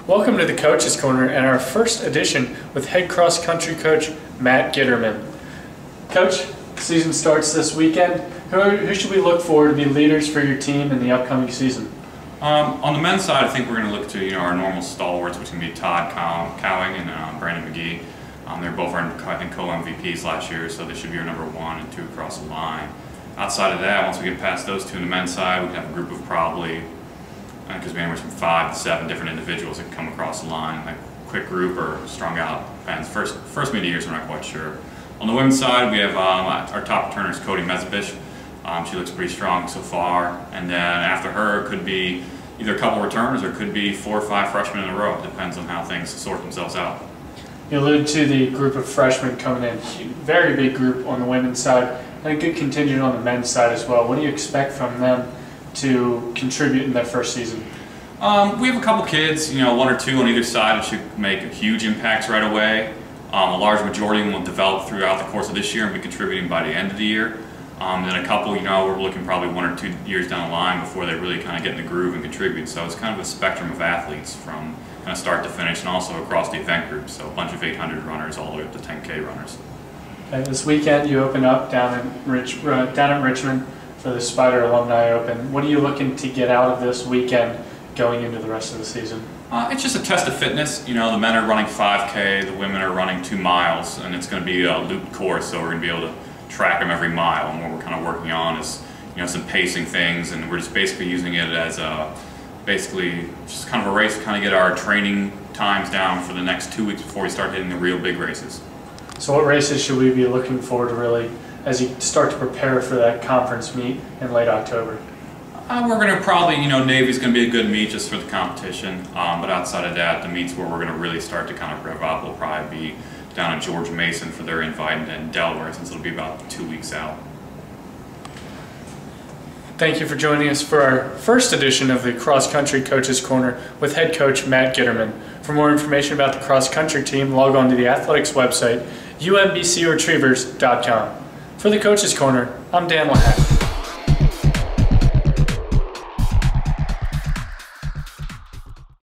Welcome to the Coach's Corner and our first edition with head cross country coach Matt Gitterman. Coach, the season starts this weekend. Who should we look for to be leaders for your team in the upcoming season? On the men's side, I think we're going to look to our normal stalwarts, which can be Todd Cowing and Brandon McGee. They're both our, I think, co-MVPs last year, so they should be our number 1 and 2 across the line. Outside of that, once we get past those two on the men's side, we can have a group of probably, because we anywhere from 5 to 7 different individuals that can come across the line, like quick group or strung out. Depends. First meet of years, we're not quite sure. On the women's side, we have our top returner is Cody Mezebich. She looks pretty strong so far, and then after her it could be either a couple returners or it could be 4 or 5 freshmen in a row. It depends on how things sort themselves out. You alluded to the group of freshmen coming in. Very big group on the women's side and a good contingent on the men's side as well. What do you expect from them to contribute in their first season? We have a couple kids, 1 or 2 on either side that should make huge impacts right away. A large majority of them will develop throughout the course of this year and be contributing by the end of the year. Then a couple, we're looking probably 1 or 2 years down the line before they really kind of get in the groove and contribute. So it's kind of a spectrum of athletes from kind of start to finish, and also across the event group. So a bunch of 800 runners all the way up to 10K runners. Okay, this weekend you open up down at Richmond for the Spider Alumni Open. What are you looking to get out of this weekend going into the rest of the season? It's just a test of fitness. The men are running 5K, the women are running 2 miles, and it's going to be a looped course, so we're going to be able to track them every mile. And what we're kind of working on is, some pacing things, and we're just basically using it as just kind of a race to kind of get our training times down for the next 2 weeks before we start hitting the real big races. So what races should we be looking forward to really as you start to prepare for that conference meet in late October? We're going to probably, Navy's going to be a good meet just for the competition, but outside of that, the meets where we're going to really start to kind of rev up will probably be down at George Mason for their invite, and then Delaware, since it'll be about 2 weeks out. Thank you for joining us for our first edition of the Cross Country Coach's Corner with head coach Matt Gitterman. For more information about the cross country team, log on to the athletics website, umbcretrievers.com. For the Coach's Corner, I'm Dan LaHatte.